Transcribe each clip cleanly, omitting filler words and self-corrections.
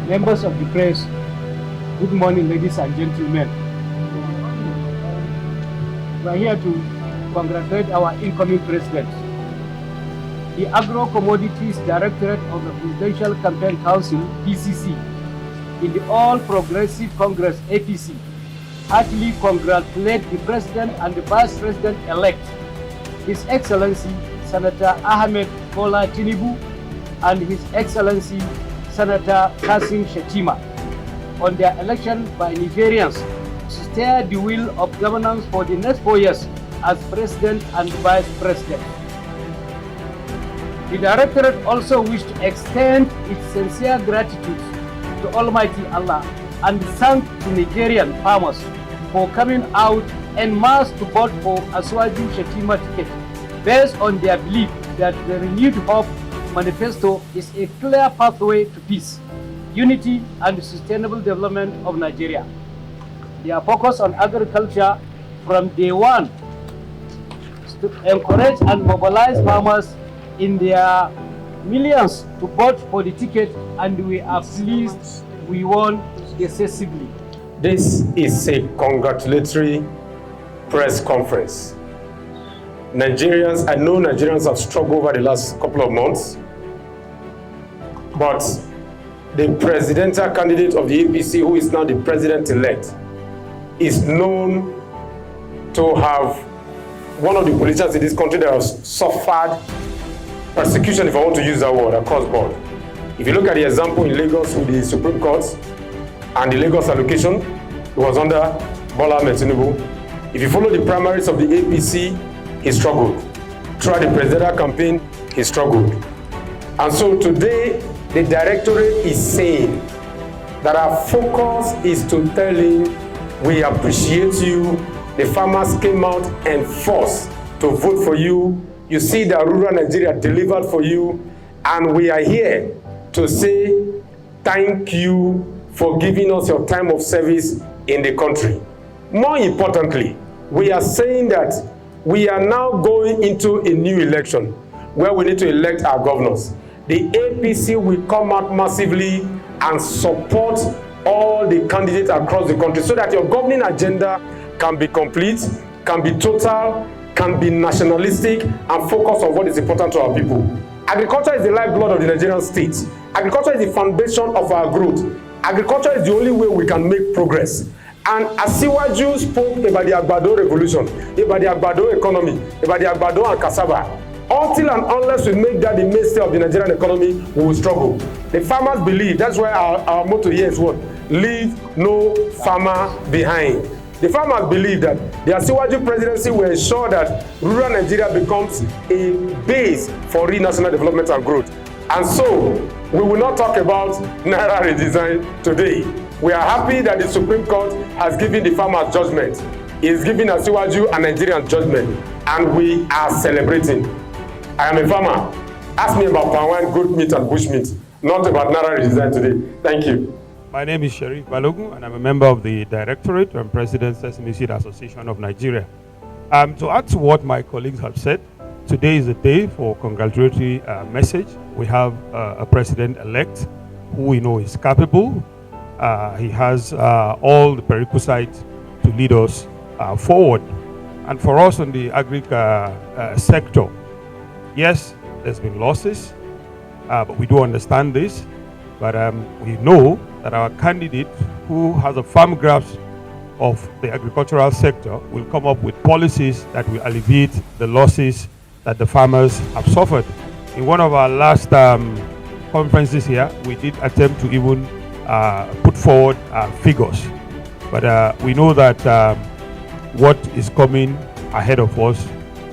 Members of the press, good morning, ladies and gentlemen. We are here to congratulate our incoming president. The Agro Commodities Directorate of the Presidential Campaign Council, PCC, in the All Progressive Congress, APC, heartily congratulate the President and the Vice President-elect, His Excellency Senator Ahmed Bola Tinubu and His Excellency Senator Kashim Shettima on their election by Nigerians to steer the wheel of governance for the next 4 years as President and Vice President. The Directorate also wished to extend its sincere gratitude to Almighty Allah and thank the Nigerian farmers for coming out en masse to vote for Asiwaju Shettima ticket based on their belief that the renewed hope manifesto is a clear pathway to peace, unity, and sustainable development of Nigeria. Their focus on agriculture from day one to encourage and mobilize farmers in their millions to vote for the ticket, and we are pleased we won decisively. This is a congratulatory press conference. Nigerians, I know Nigerians have struggled over the last couple of months, but the presidential candidate of the APC, who is now the president-elect, is known to have one of the politicians in this country that has suffered persecution, if I want to use that word, across board. If you look at the example in Lagos with the Supreme Court and the Lagos allocation, it was under Bola Ahmed Tinubu. If you follow the primaries of the APC, he struggled. Throughout the presidential campaign, he struggled. And so today, the Directorate is saying that our focus is to tell him, we appreciate you. The farmers came out and forced to vote for you. You see that rural Nigeria delivered for you. And we are here to say thank you for giving us your time of service in the country. More importantly, we are saying that we are now going into a new election where we need to elect our governors. The APC will come out massively and support all the candidates across the country so that your governing agenda can be complete, can be total, can be nationalistic, and focus on what is important to our people. Agriculture is the lifeblood of the Nigerian state. Agriculture is the foundation of our growth. Agriculture is the only way we can make progress. And Asiwaju spoke about the Agro revolution, about the Agro economy, about the Agro and cassava. Until and unless we make that the mainstay of the Nigerian economy, we will struggle. The farmers believe, that's why our motto here is what? Leave no farmer behind. The farmers believe that the Asiwaju presidency will ensure that rural Nigeria becomes a base for real national development and growth. And so, we will not talk about Naira redesign today. We are happy that the Supreme Court has given the farmers judgment. It is giving Asiwaju and Nigerian judgment, and we are celebrating. I am a farmer. Ask me about palm wine, goat meat, and bush meat, not about Naira redesign today. Thank you. My name is Sharif Balogun, and I'm a member of the Directorate and President Sesame Seed Association of Nigeria. To add to what my colleagues have said, today is a day for congratulatory message. We have a president-elect who we know is capable. He has all the prerequisites to lead us forward. And for us on the agri sector, yes, there's been losses, but we do understand this. But we know that our candidate, who has a firm grasp of the agricultural sector, will come up with policies that will alleviate the losses that the farmers have suffered. In one of our last conferences here, we did attempt to even put forward figures. But we know that what is coming ahead of us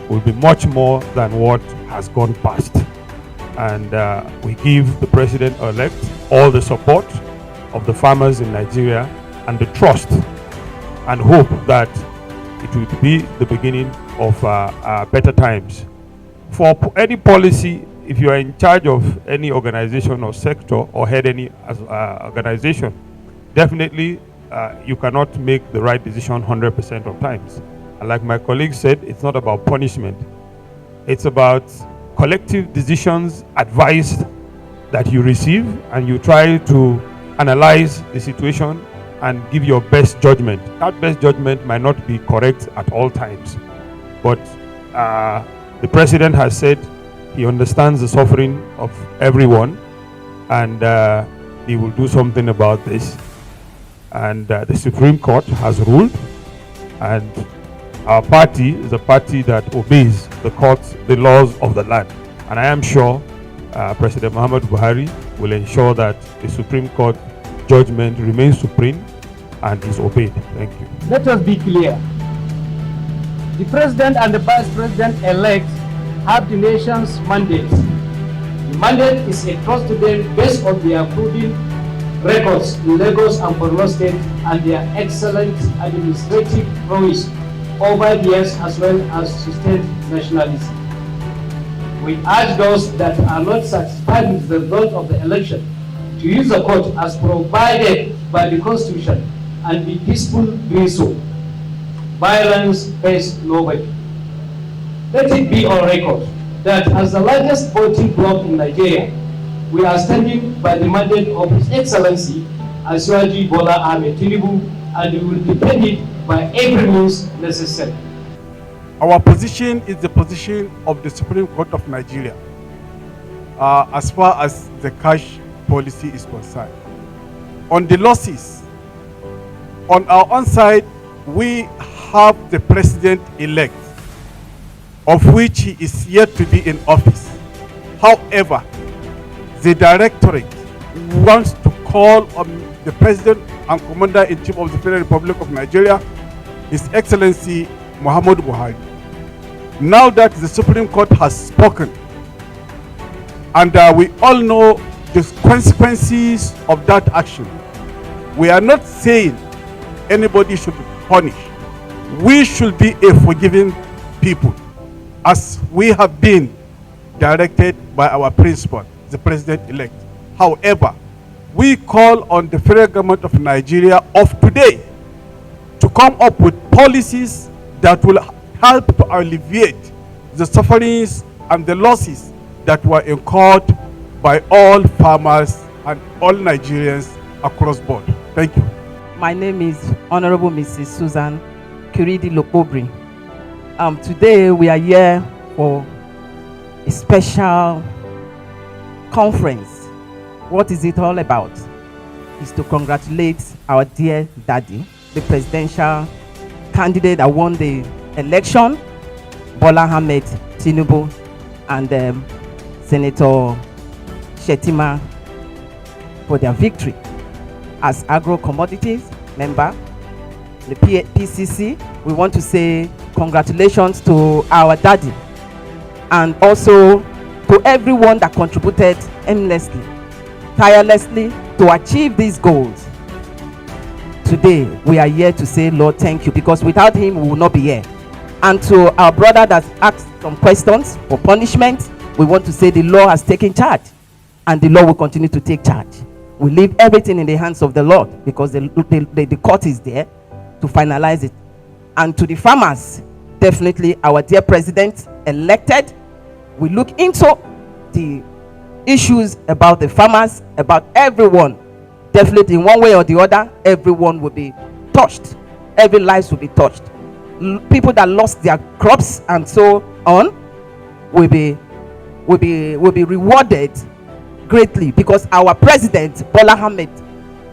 will be much more than what has gone past. And we give the president-elect all the support of the farmers in Nigeria and the trust and hope that it will be the beginning of better times. For any policy, if you are in charge of any organization or sector or head any organization, definitely you cannot make the right decision 100% of times. And like my colleague said, it's not about punishment. It's about collective decisions advised that you receive, and you try to analyze the situation and give your best judgment. That best judgment might not be correct at all times, but the president has said he understands the suffering of everyone, and he will do something about this. And the Supreme Court has ruled, and our party is a party that obeys the courts, the laws of the land. And I am sure President Muhammad Buhari will ensure that the Supreme Court judgment remains supreme and is obeyed. Thank you. Let us be clear. The president and the vice president-elect have the nation's mandate. The mandate is a trust to them based on their proven records in Lagos and Borno State and their excellent administrative prowess over the years, as well as sustained nationalism. We urge those that are not satisfied with the result of the election to use the court as provided by the Constitution and be peaceful doing so. Violence pays nobody. Let it be on record that as the largest voting bloc in Nigeria, we are standing by the mandate of His Excellency Asiwaju Bola Ahmed Tinubu, and we will defend it by every means necessary. Our position is the position of the Supreme Court of Nigeria as far as the cash policy is concerned. On the losses, on our own side, we have the president-elect, of which he is yet to be in office. However, the directorate wants to call on the President and Commander-in-Chief of the Federal Republic of Nigeria, His Excellency Muhammad Buhari. Now that the Supreme Court has spoken, and we all know the consequences of that action, we are not saying anybody should be punished. We should be a forgiving people, as we have been directed by our principal, the president-elect. However, we call on the federal government of Nigeria of today to come up with policies that will help to alleviate the sufferings and the losses that were incurred by all farmers and all Nigerians across board. Thank you. My name is Honorable Mrs. Susan Kiridi Lokobri. Today we are here for a special conference. What is it all about? It's to congratulate our dear daddy, the presidential candidate that won the election, Bola Ahmed Tinubu, and Senator Shettima for their victory. As Agro Commodities member, the PCC, we want to say congratulations to our daddy, and also to everyone that contributed endlessly, tirelessly to achieve these goals. Today, we are here to say, Lord, thank you, because without him, we will not be here. And to our brother that asked some questions for punishment, we want to say the law has taken charge, and the law will continue to take charge. We leave everything in the hands of the Lord, because the court is there to finalize it. And to the farmers, definitely our dear president elected, we look into the issues about the farmers, about everyone. Definitely in one way or the other, everyone will be touched. Every life will be touched. People that lost their crops and so on will be rewarded greatly, because our president Bola Ahmed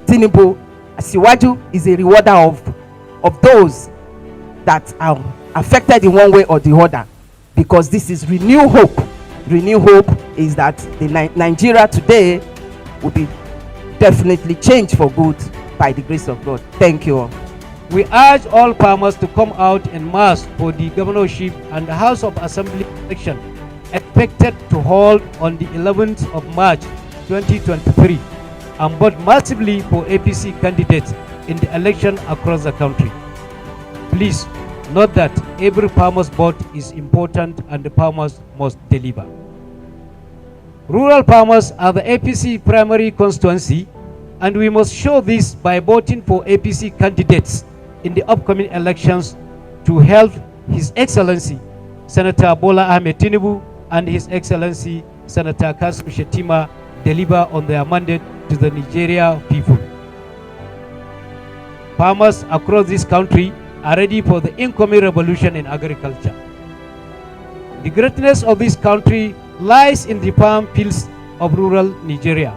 Tinubu Asiwaju is a rewarder of those that are affected in one way or the other, because this is renew hope. Renew hope is that the Nigeria today will be definitely changed for good by the grace of God. Thank you all. We urge all farmers to come out en masse for the governorship and the House of Assembly election expected to hold on the 11th of March 2023, and vote massively for APC candidates in the election across the country. Please note that every farmer's vote is important and the farmers must deliver. Rural farmers are the APC primary constituency, and we must show this by voting for APC candidates in the upcoming elections to help His Excellency Senator Bola Ahmed Tinubu and His Excellency Senator Kashim Shettima deliver on their mandate to the Nigeria people. Farmers across this country are ready for the incoming revolution in agriculture. The greatness of this country lies in the farm fields of rural Nigeria.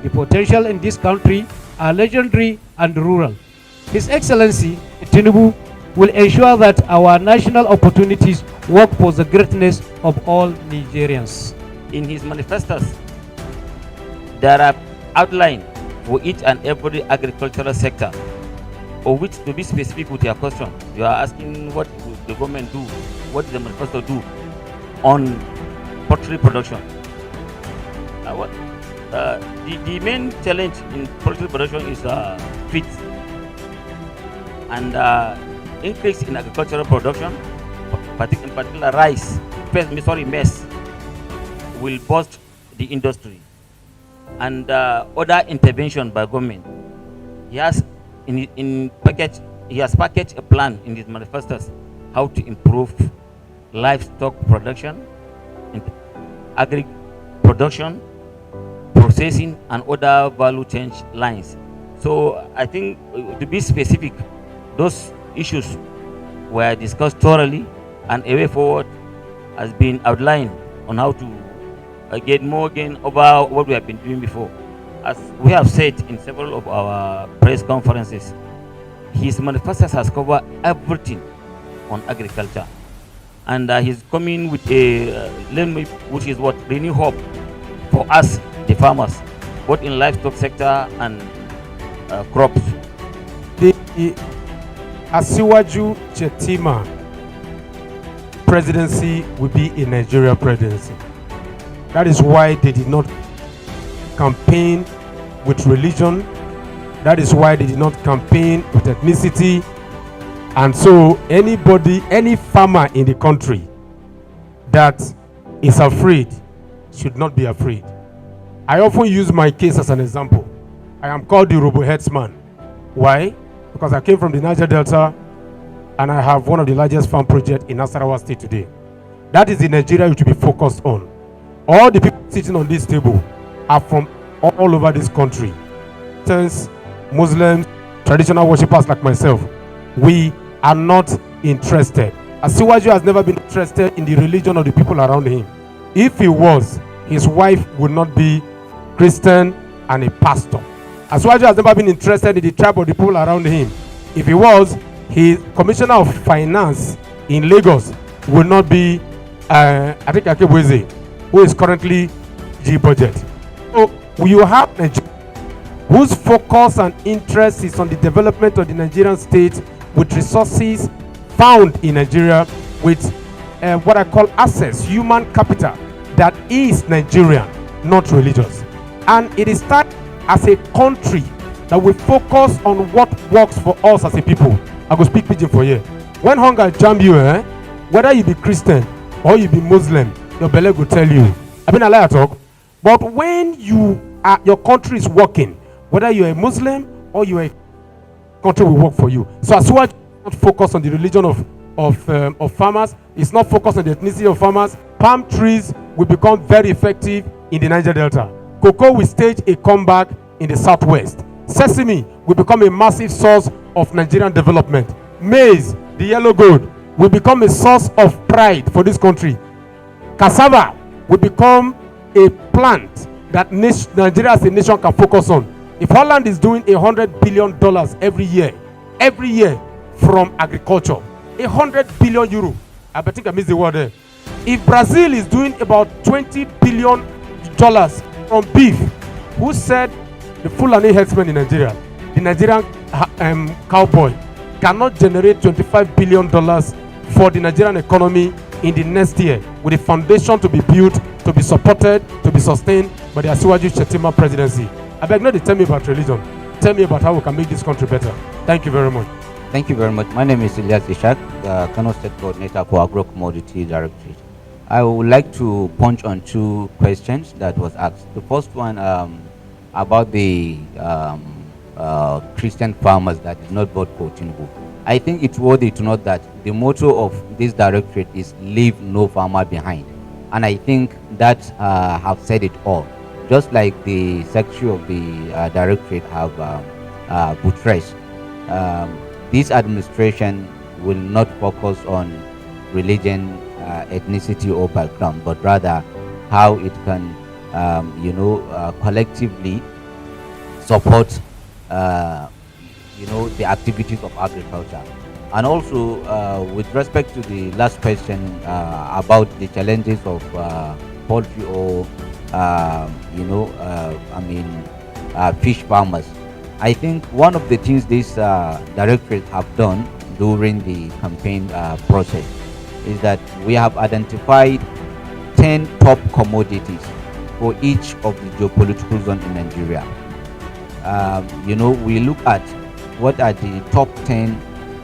The potential in this country are legendary and rural. His Excellency Tinubu will ensure that our national opportunities work for the greatness of all Nigerians. In his manifestos, there are outlines for each and every agricultural sector, of which, to be specific with your question, you are asking what will the government do, what does the manifesto do on poultry production. The main challenge in poultry production is feed and increase in agricultural production, in particular rice, maize, will boost the industry. And other intervention by government. He has packaged a plan in his manifestos how to improve livestock production, agri production, processing, and other value change lines. So I think, to be specific, those issues were discussed thoroughly, and a way forward has been outlined on how to get more gain over what we have been doing before. As we have said in several of our press conferences, his manifesto has covered everything on agriculture, and he's coming with a which is what renew hope for us, the farmers, both in livestock sector and crops. The Asiwaju Shettima presidency will be a Nigeria presidency. That is why they did not campaign with religion. That is why they did not campaign with ethnicity. And so anybody, any farmer in the country that is afraid should not be afraid. I often use my case as an example. I am called the robo-headsman. Why? Because I came from the Niger Delta and I have one of the largest farm projects in Nasarawa State today. That is the Nigeria you should be focused on. All the people sitting on this table are from all over this country. Christians, Muslims, traditional worshippers like myself. We are not interested. Asiwaju has never been interested in the religion of the people around him. If he was, his wife would not be Christian and a pastor. Asiwaju has never been interested in the tribe of the people around him. If he was, his commissioner of finance in Lagos would not be Akebweze, who is currently G budget. So you have Nigeria whose focus and interest is on the development of the Nigerian state with resources found in Nigeria, with what I call assets, human capital that is Nigerian, not religious. And it is time as a country that we focus on what works for us as a people. I go speak pidgin for you. When hunger jam you, whether you be Christian or you be Muslim, your belly will tell you. I mean, I like to talk. But when your country is working, whether you're a Muslim or you're a country will work for you. So Asiwaju is not focused on the religion of farmers. It's not focused on the ethnicity of farmers. Palm trees will become very effective in the Niger Delta. Cocoa will stage a comeback in the southwest. Sesame will become a massive source of Nigerian development. Maize, the yellow gold, will become a source of pride for this country. Cassava will become a plant that Nigeria as a nation can focus on. If Holland is doing $100 billion every year from agriculture, 100 billion euro, I think I missed the word there. If Brazil is doing about $20 billion from beef, who said the Fulani herdsmen in Nigeria, the Nigerian cowboy, cannot generate $25 billion for the Nigerian economy in the next year, with a foundation to be built, to be supported, to be sustained by the Asiwaju Shettima presidency. I beg not to tell me about religion. Tell me about how we can make this country better. Thank you very much. Thank you very much. My name is Ilyas Ishak, the Kano State Coordinator for Agro Commodities Directorate. I would like to punch on two questions that was asked. The first one about the Christian farmers that did not vote for Tinubu. I think it's worthy to note that the motto of this directorate is leave no farmer behind. And I think that have said it all. just like the Secretary of the Directorate have buttressed, this administration will not focus on religion, ethnicity, or background, but rather how it can, collectively support, the activities of agriculture. And also, with respect to the last question about the challenges of poultry or, fish farmers, I think one of the things this directorate have done during the campaign process is that we have identified 10 top commodities for each of the geopolitical zones in Nigeria. We look at what are the top 10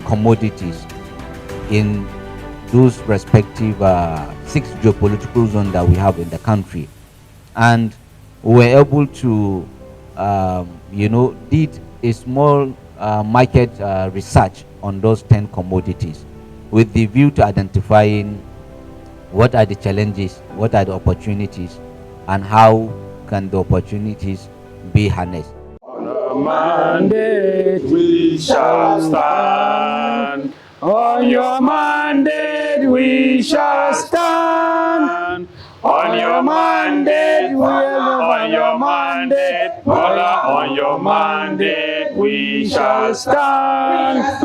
commodities in those respective 6 geopolitical zones that we have in the country, and we were able to did a small market research on those 10 commodities with the view to identifying what are the challenges, what are the opportunities, and how can the opportunities be harnessed. On a mandate we shall stand. On your mandate we shall stand. On your mandate, on your mandate, Bola, on your mandate we shall stand.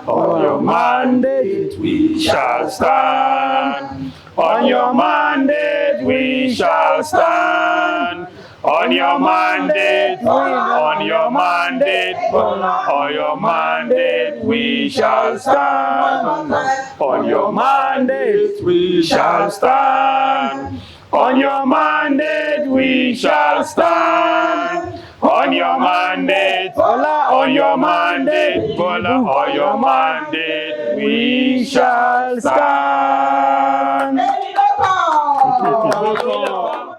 On your mandate we shall stand. On your mandate we shall stand. On your mandate, on your mandate, on your mandate we shall stand. On your mandate we shall stand. On your mandate we shall stand. On your mandate, on your mandate, on your mandate we shall stand.